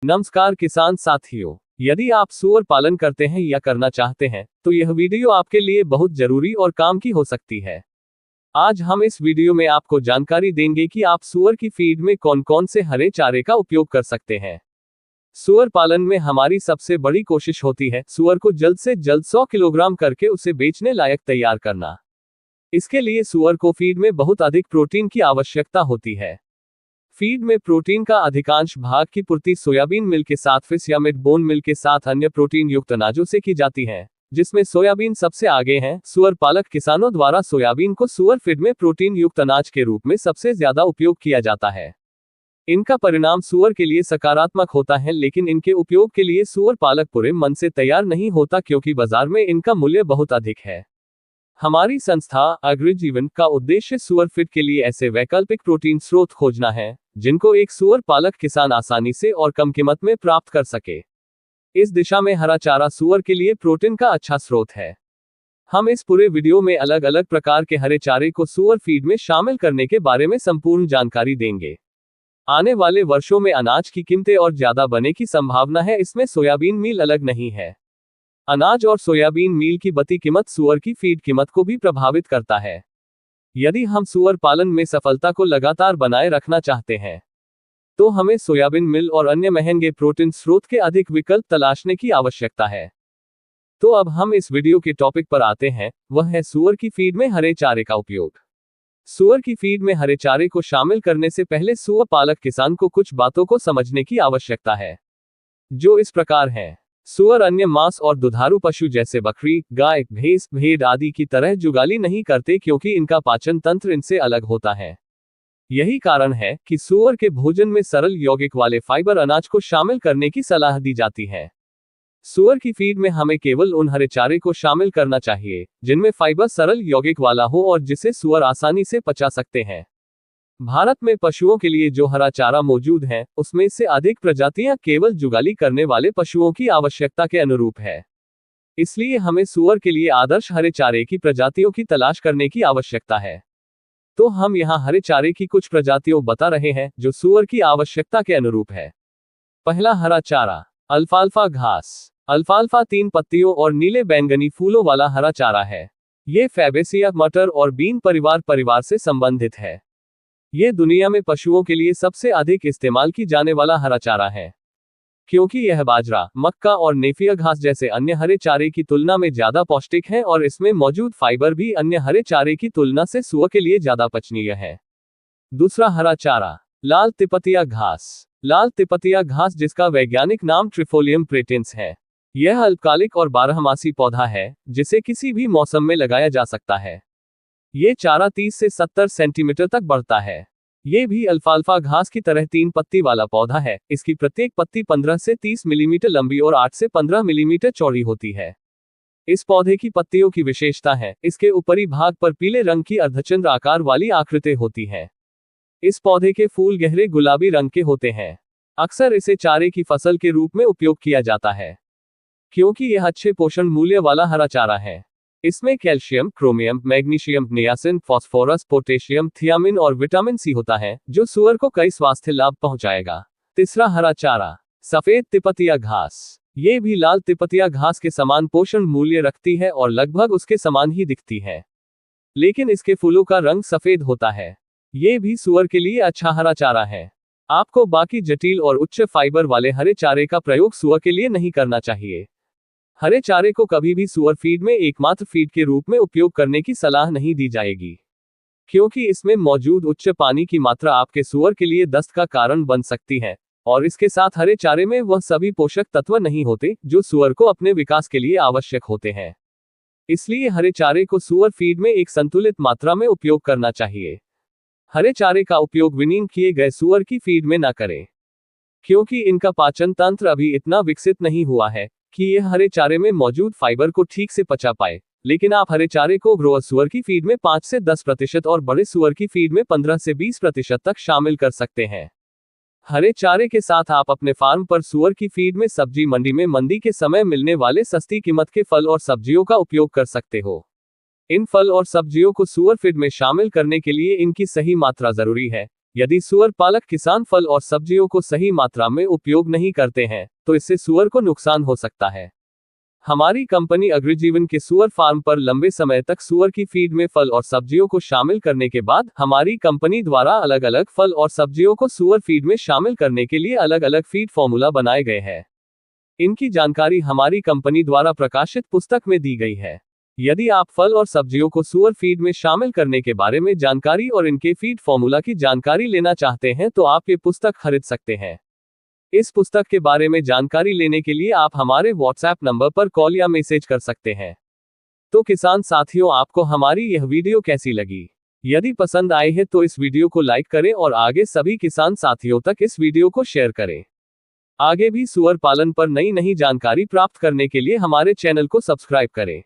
नमस्कार किसान साथियों, यदि आप सूअर पालन करते हैं या करना चाहते हैं तो यह वीडियो आपके लिए बहुत जरूरी और काम की हो सकती है। आज हम इस वीडियो में आपको जानकारी देंगे कि आप सूअर की फीड में कौन कौन से हरे चारे का उपयोग कर सकते हैं। सूअर पालन में हमारी सबसे बड़ी कोशिश होती है सूअर को जल्द से जल्द 100 किलोग्राम करके उसे बेचने लायक तैयार करना। इसके लिए सूअर को फीड में बहुत अधिक प्रोटीन की आवश्यकता होती है। फीड में प्रोटीन का अधिकांश भाग की पूर्ति सोयाबीन मिल के साथ फिश या मिड बोन मिल के साथ अन्य प्रोटीन युक्त अनाजों से की जाती है, जिसमें सोयाबीन सबसे आगे है। सूअर पालक किसानों द्वारा सोयाबीन को सूअर फीड में प्रोटीन युक्त अनाज के रूप में सबसे ज्यादा उपयोग किया जाता है। इनका परिणाम सूअर के लिए सकारात्मक होता है, लेकिन इनके उपयोग के लिए सूअर पालक पूरे मन से तैयार नहीं होता, क्योंकि बाजार में इनका मूल्य बहुत अधिक है। हमारी संस्था अग्रिजीवन का उद्देश्य सूअर फीड के लिए ऐसे वैकल्पिक प्रोटीन स्रोत खोजना है जिनको एक सूअर पालक किसान आसानी से और कम कीमत में प्राप्त कर सके। इस दिशा में हरा चारा सूअर के लिए प्रोटीन का अच्छा स्रोत है। हम इस पूरे वीडियो में अलग अलग प्रकार के हरे चारे को सूअर फीड में शामिल करने के बारे में संपूर्ण जानकारी देंगे। आने वाले वर्षों में अनाज की कीमतें और ज्यादा बनने की संभावना है, इसमें सोयाबीन मील अलग नहीं है। अनाज और सोयाबीन मील की बढ़ती कीमत सूअर की फीड कीमत को भी प्रभावित करता है। यदि हम सूअर पालन में सफलता को लगातार बनाए रखना चाहते हैं तो हमें सोयाबीन मिल और अन्य महंगे प्रोटीन स्रोत के अधिक विकल्प तलाशने की आवश्यकता है। तो अब हम इस वीडियो के टॉपिक पर आते हैं, वह है सूअर की फीड में हरे चारे का उपयोग। सूअर की फीड में हरे चारे को शामिल करने से पहले सूअर पालक किसान को कुछ बातों को समझने की आवश्यकता है, जो इस प्रकार है। सूअर अन्य मांस और दुधारू पशु जैसे बकरी, गाय, भैंस, भेड़ आदि की तरह जुगाली नहीं करते, क्योंकि इनका पाचन तंत्र इनसे अलग होता है। यही कारण है कि सूअर के भोजन में सरल यौगिक वाले फाइबर अनाज को शामिल करने की सलाह दी जाती है। सूअर की फीड में हमें केवल उन हरे चारे को शामिल करना चाहिए जिनमें फाइबर सरल यौगिक वाला हो और जिसे सूअर आसानी से पचा सकते हैं। भारत में पशुओं के लिए जो हरा चारा मौजूद है उसमें से अधिक प्रजातियां केवल जुगाली करने वाले पशुओं की आवश्यकता के अनुरूप है। इसलिए हमें सूअर के लिए आदर्श हरे चारे की प्रजातियों की तलाश करने की आवश्यकता है। तो हम यहाँ हरे चारे की कुछ प्रजातियों बता रहे हैं जो सूअर की आवश्यकता के अनुरूप है। पहला हरा चारा अल्फाल्फा घास। अल्फाल्फा 3 पत्तियों और नीले बैंगनी फूलों वाला हरा चारा है। ये फैबेसिया, मटर और बीन परिवार से संबंधित है। ये दुनिया में पशुओं के लिए सबसे अधिक इस्तेमाल की जाने वाला हरा चारा है, क्योंकि यह बाजरा, मक्का और नेपियर घास जैसे अन्य हरे चारे की तुलना में ज्यादा पौष्टिक है और इसमें मौजूद फाइबर भी अन्य हरे चारे की तुलना से सूअर के लिए ज्यादा पचनीय है। दूसरा हरा चारा लाल तिपतिया घास। लाल तिपतिया घास, जिसका वैज्ञानिक नाम ट्रिफोलियम प्रेटेंस है, यह अल्पकालिक और बारहमासी पौधा है जिसे किसी भी मौसम में लगाया जा सकता है। ये चारा 30 से 70 सेंटीमीटर तक बढ़ता है। ये भी अल्फाल्फा घास की तरह 3 पत्ती वाला पौधा है। इसकी प्रत्येक पत्ती 15 से 30 मिलीमीटर लंबी और 8 से 15 मिलीमीटर चौड़ी होती है। इस पौधे की पत्तियों की विशेषता है, इसके ऊपरी भाग पर पीले रंग की अर्धचंद्र आकार वाली आकृति होती है। इस पौधे के फूल गहरे गुलाबी रंग के होते हैं। अक्सर इसे चारे की फसल के रूप में उपयोग किया जाता है, क्योंकि यह अच्छे पोषण मूल्य वाला हरा चारा है। इसमें calcium, chromium, magnesium, niacin, phosphorus, potassium, thiamine और विटामिन सी होता है, जो सूअर को कई स्वास्थ्य लाभ पहुंचाएगा। तीसरा हरा चारा सफेद तिपतिया घास। ये भी लाल तिपतिया घास के समान पोषण मूल्य रखती है और लगभग उसके समान ही दिखती है, लेकिन इसके फूलों का रंग सफेद होता है। ये भी सूअर के लिए अच्छा हरा चारा है। आपको बाकी जटिल और उच्च फाइबर वाले हरे चारे का प्रयोग सूअर के लिए नहीं करना चाहिए। हरे चारे को कभी भी सूअर फीड में एकमात्र फीड के रूप में उपयोग करने की सलाह नहीं दी जाएगी, क्योंकि इसमें मौजूद उच्च पानी की मात्रा आपके सूअर के लिए दस्त का कारण बन सकती है, और इसके साथ हरे चारे में वह सभी पोषक तत्व नहीं होते जो सूअर को अपने विकास के लिए आवश्यक होते हैं। इसलिए हरे चारे को सूअर फीड में एक संतुलित मात्रा में उपयोग करना चाहिए। हरे चारे का उपयोग विनीन किए गए सूअर की फीड में न करें, क्योंकि इनका पाचन तंत्र अभी इतना विकसित नहीं हुआ है कि यह हरे चारे में मौजूद फाइबर को ठीक से पचा पाए। लेकिन आप हरे चारे को ग्रोअर सूअर की फीड में 5 से 10% और बड़े सूअर की फीड में 15 से 20% तक शामिल कर सकते हैं। हरे चारे के साथ आप अपने फार्म पर सूअर की फीड में सब्जी मंडी में मंदी के समय मिलने वाले सस्ती कीमत के फल और सब्जियों का उपयोग कर सकते हो। इन फल और सब्जियों को सूअर फीड में शामिल करने के लिए इनकी सही मात्रा जरूरी है, यदि सुअर पालक किसान फल और सब्जियों को सही मात्रा में उपयोग नहीं करते हैं, तो इससे सुअर को नुकसान हो सकता है। हमारी कंपनी अग्रजीवन के सुअर फार्म पर लंबे समय तक सुअर की फीड में फल और सब्जियों को शामिल करने के बाद हमारी कंपनी द्वारा अलग अलग फल और सब्जियों को सुअर फीड में शामिल करने के लिए अलग अलग फीड फॉर्मूला बनाए गए हैं। इनकी जानकारी हमारी कंपनी द्वारा प्रकाशित पुस्तक में दी गई है। यदि आप फल और सब्जियों को सुअर फीड में शामिल करने के बारे में जानकारी और इनके फीड फॉर्मूला की जानकारी लेना चाहते हैं तो आप ये पुस्तक खरीद सकते हैं। इस पुस्तक के बारे में जानकारी लेने के लिए आप हमारे व्हाट्सएप नंबर पर कॉल या मैसेज कर सकते हैं। तो किसान साथियों, आपको हमारी यह वीडियो कैसी लगी? यदि पसंद आई है तो इस वीडियो को लाइक करें और आगे सभी किसान साथियों तक इस वीडियो को शेयर करें। आगे भी सुअर पालन पर नई जानकारी प्राप्त करने के लिए हमारे चैनल को सब्सक्राइब करें।